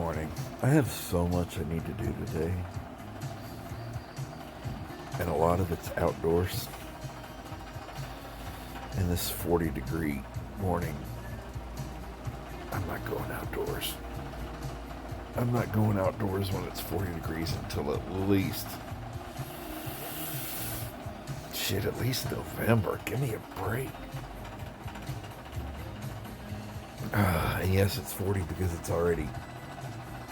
morning. I have so much I need to do today, and a lot of it's outdoors. In this 40-degree morning, I'm not going outdoors. I'm not going outdoors when it's 40 degrees until at least November. Give me a break. And yes, it's 40 because it's already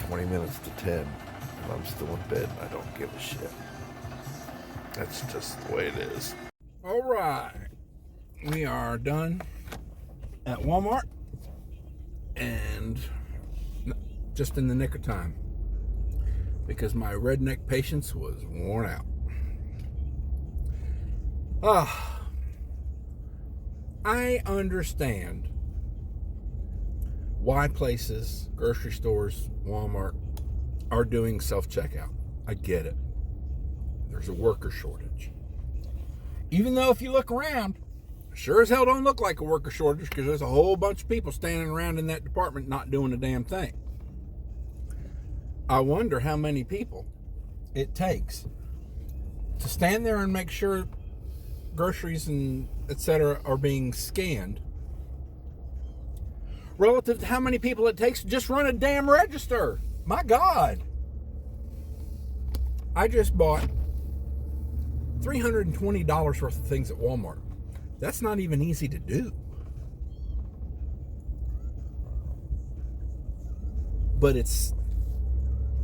20 minutes to 10, and I'm still in bed and I don't give a shit. That's just the way it is. All right. We are done at Walmart, and just in the nick of time because my redneck patience was worn out. I understand why places, grocery stores, Walmart, are doing self-checkout. I get it. There's a worker shortage. Even though if you look around, sure as hell don't look like a worker shortage because there's a whole bunch of people standing around in that department not doing a damn thing. I wonder how many people it takes to stand there and make sure groceries and etc. are being scanned relative to how many people it takes to just run a damn register. My God. I just bought $320 worth of things at Walmart. That's not even easy to do. But it's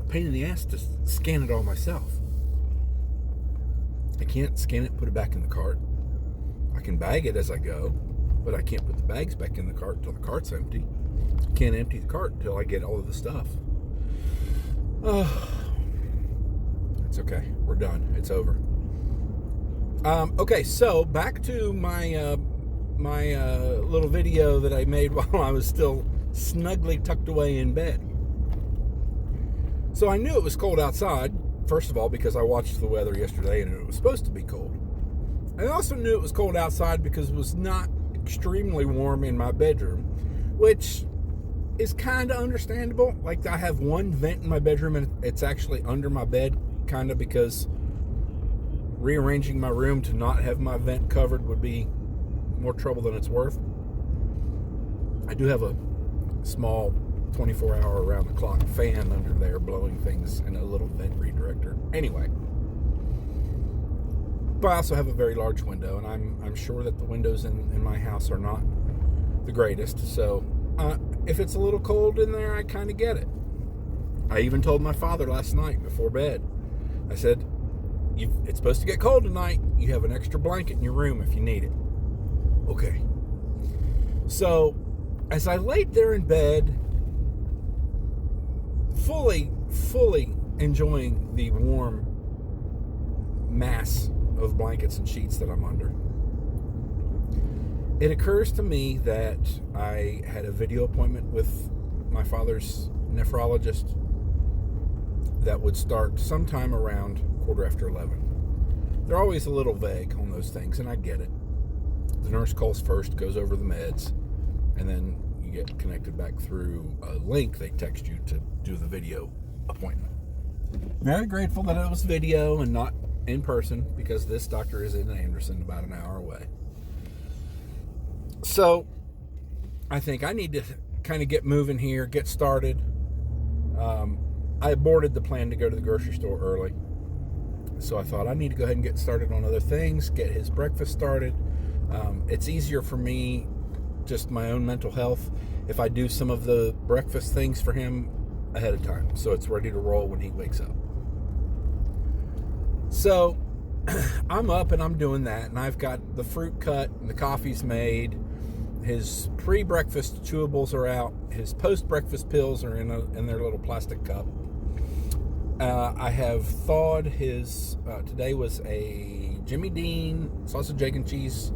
a pain in the ass to scan it all myself. I can't scan it and put it back in the cart. I can bag it as I go, but I can't put the bags back in the cart until the cart's empty. I can't empty the cart until I get all of the stuff. It's okay. We're done. It's over. Okay, so back to my little video that I made while I was still snugly tucked away in bed. So I knew it was cold outside, first of all, because I watched the weather yesterday and it was supposed to be cold. I also knew it was cold outside because it was not extremely warm in my bedroom, which is kind of understandable. Like, I have one vent in my bedroom and it's actually under my bed, kind of, because rearranging my room to not have my vent covered would be more trouble than it's worth. I do have a small 24-hour around-the-clock fan under there blowing things in a little vent redirector. Anyway, but I also have a very large window, and I'm sure that the windows in my house are not the greatest. So if it's a little cold in there, I kind of get it. I even told my father last night before bed, I said, it's supposed to get cold tonight. You have an extra blanket in your room if you need it. Okay. So, as I laid there in bed, fully enjoying the warm mass of blankets and sheets that I'm under, it occurs to me that I had a video appointment with my father's nephrologist that would start sometime around 11:15. They're always a little vague on those things, and I get it. The nurse calls first, goes over the meds, and then you get connected back through a link they text you to do the video appointment. Very grateful that it was video and not in person, because this doctor is in Anderson, about an hour away. So I think I need to kind of get moving here, get started. I aborted the plan to go to the grocery store early. So I thought I need to go ahead and get started on other things, get his breakfast started. It's easier for me, just my own mental health, if I do some of the breakfast things for him ahead of time, so it's ready to roll when he wakes up. So I'm up and I'm doing that, and I've got the fruit cut and the coffee's made. His pre-breakfast chewables are out. His post-breakfast pills are in their little plastic cup. I have thawed his, today was a Jimmy Dean sausage, egg, and cheese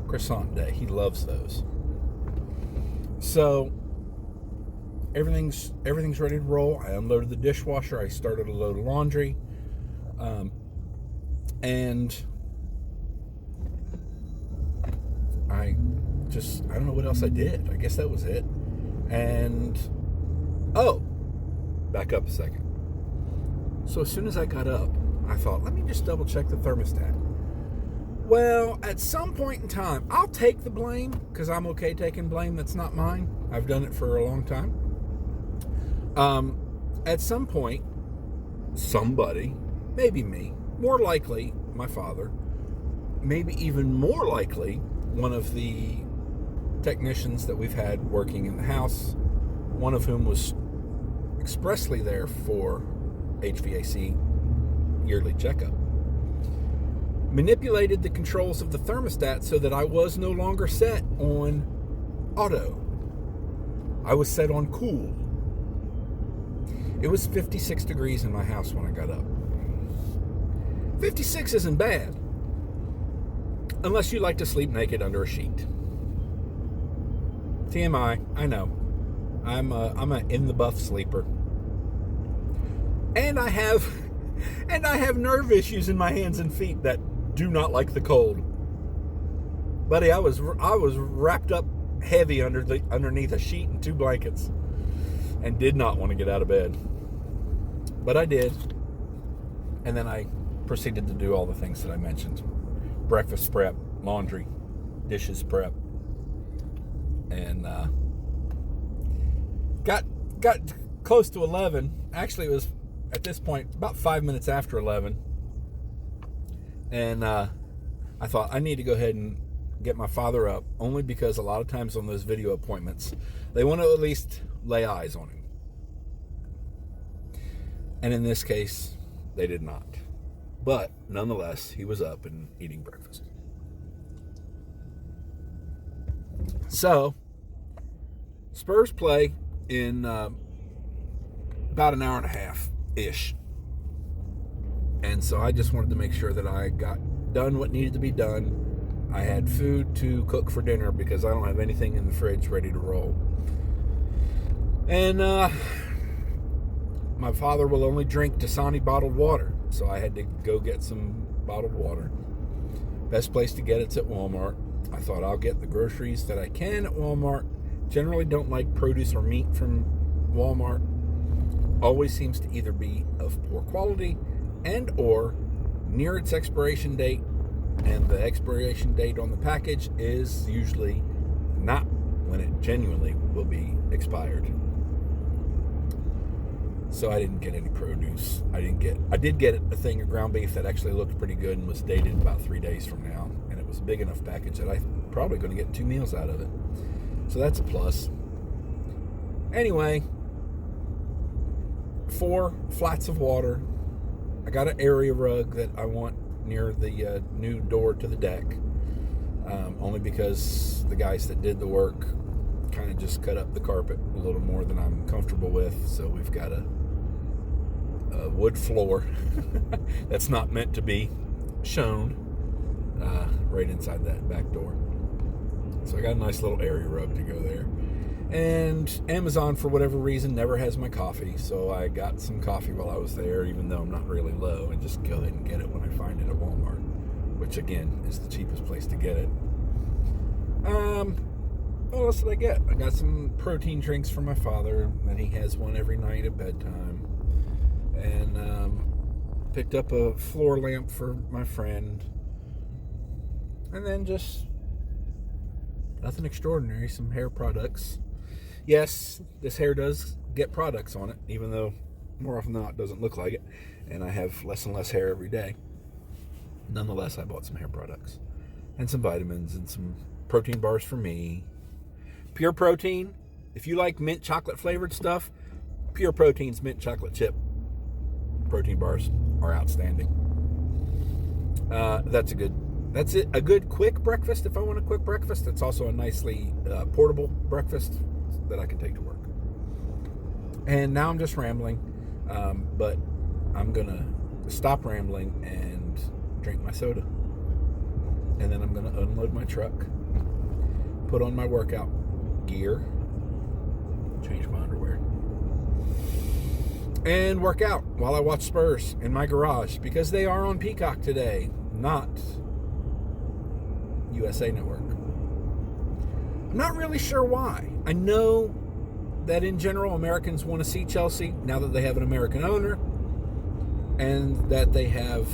croissant day. He loves those. So everything's ready to roll. I unloaded the dishwasher. I started a load of laundry. And I don't know what else I did. I guess that was it. And, back up a second. So as soon as I got up, I thought, let me just double check the thermostat. Well, at some point in time, I'll take the blame because I'm okay taking blame that's not mine. I've done it for a long time. At some point, somebody, maybe me, more likely my father, maybe even more likely one of the technicians that we've had working in the house, one of whom was expressly there for HVAC yearly checkup, manipulated the controls of the thermostat so that I was no longer set on auto. I was set on cool. It was 56 degrees in my house when I got up. 56 isn't bad, unless you like to sleep naked under a sheet. TMI, I know. I'm a in the buff sleeper. And I have nerve issues in my hands and feet that do not like the cold. Buddy, I was wrapped up heavy underneath a sheet and 2 blankets and did not want to get out of bed. But I did. And then I proceeded to do all the things that I mentioned. Breakfast prep, laundry, dishes prep. And got close to 11. Actually, it was at this point about 5 minutes after 11. And I thought I need to go ahead and get my father up, only because a lot of times on those video appointments, they want to at least lay eyes on him. And in this case, they did not. But nonetheless, he was up and eating breakfast. So, Spurs play in about an hour and a half-ish. And so I just wanted to make sure that I got done what needed to be done. I had food to cook for dinner because I don't have anything in the fridge ready to roll. And my father will only drink Dasani bottled water, so I had to go get some bottled water. Best place to get it's at Walmart. I thought I'll get the groceries that I can at Walmart. Generally don't like produce or meat from Walmart. Always seems to either be of poor quality and or near its expiration date, and the expiration date on the package is usually not when it genuinely will be expired. So I didn't get any produce. I did get a thing of ground beef that actually looked pretty good and was dated about 3 days from now, and it was a big enough package that I'm probably going to get 2 meals out of it. So that's a plus. Anyway, 4 flats of water. I got an area rug that I want near the new door to the deck, only because the guys that did the work kind of just cut up the carpet a little more than I'm comfortable with. So we've got a wood floor that's not meant to be shown right inside that back door. So I got a nice little area rug to go there. And Amazon, for whatever reason, never has my coffee. So I got some coffee while I was there, even though I'm not really low, and just go ahead and get it when I find it at Walmart, which, again, is the cheapest place to get it. What else did I get? I got some protein drinks for my father, and he has one every night at bedtime. And picked up a floor lamp for my friend. And then just nothing extraordinary, some hair products. Yes, this hair does get products on it, even though more often than not it doesn't look like it. And I have less and less hair every day. Nonetheless, I bought some hair products. And some vitamins and some protein bars for me. Pure Protein. If you like mint chocolate flavored stuff, Pure Protein's mint chocolate chip protein bars are outstanding. That's a good quick breakfast. If I want a quick breakfast, it's also a nicely portable breakfast that I can take to work. And now I'm just rambling, but I'm gonna stop rambling and drink my soda, and then I'm gonna unload my truck, put on my workout gear, change my underwear, and work out while I watch Spurs in my garage, because they are on Peacock today, not USA Network. I'm not really sure why. I know that in general Americans want to see Chelsea now that they have an American owner, and that they have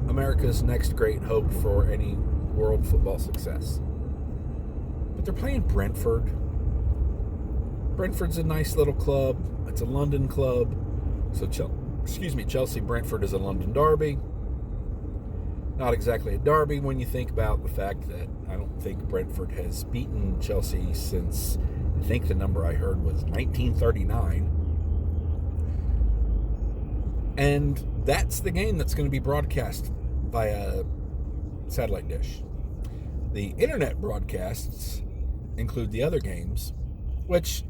America's next great hope for any world football success. But they're playing Brentford. Brentford's a nice little club. It's a London club. So, Chelsea Brentford is a London derby. Not exactly a derby when you think about the fact that I don't think Brentford has beaten Chelsea since, I think the number I heard was 1939. And that's the game that's going to be broadcast via satellite dish. The internet broadcasts include the other games, which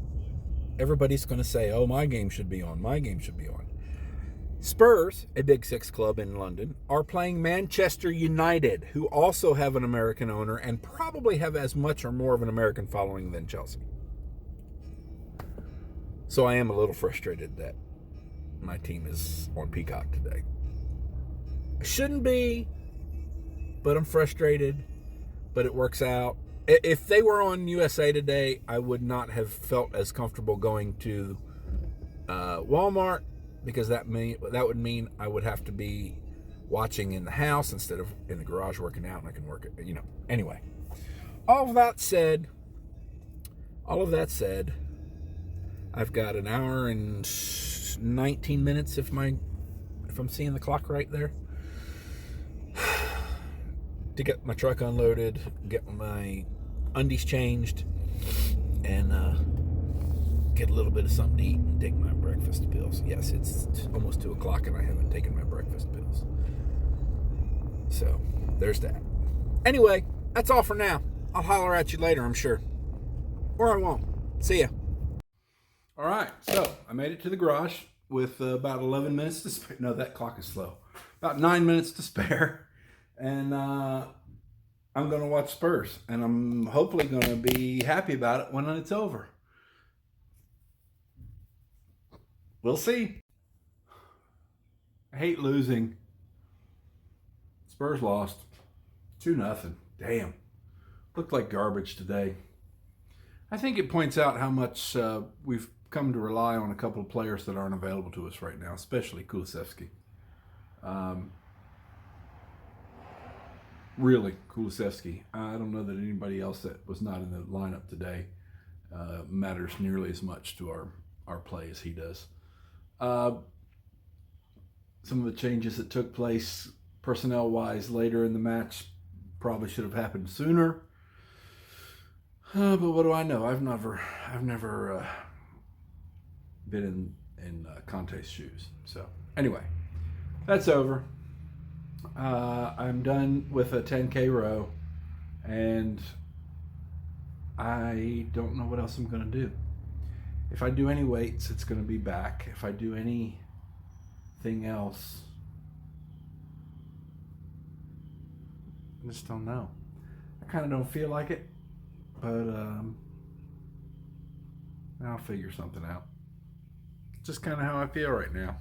everybody's going to say, oh, my game should be on, my game should be on. Spurs, a Big Six club in London, are playing Manchester United, who also have an American owner and probably have as much or more of an American following than Chelsea. So I am a little frustrated that my team is on Peacock today. I shouldn't be, but I'm frustrated, but it works out. If they were on USA Today, I would not have felt as comfortable going to Walmart, because that would mean I would have to be watching in the house instead of in the garage working out, and I can work it, Anyway, all of that said, I've got an hour and 19 minutes if I'm seeing the clock right there, to get my truck unloaded, get my undies changed, and get a little bit of something to eat and take my breakfast pills. Yes, it's almost 2 o'clock and I haven't taken my breakfast pills. So, there's that. Anyway, that's all for now. I'll holler at you later, I'm sure. Or I won't. See ya. All right, so I made it to the garage with about 11 minutes to spare. No, that clock is slow. About 9 minutes to spare. And I'm going to watch Spurs. And I'm hopefully going to be happy about it when it's over. We'll see. I hate losing. Spurs lost 2-0. Damn. Looked like garbage today. I think it points out how much we've come to rely on a couple of players that aren't available to us right now, especially Kulusevski. Really, Kulusevski. I don't know that anybody else that was not in the lineup today matters nearly as much to our play as he does. Some of the changes that took place personnel-wise later in the match probably should have happened sooner. But what do I know? I've never been in Conte's shoes. So anyway, that's over. I'm done with a 10K row, and I don't know what else I'm going to do. If I do any weights, it's going to be back. If I do anything else, I just don't know. I kind of don't feel like it, but I'll figure something out. Just kind of how I feel right now.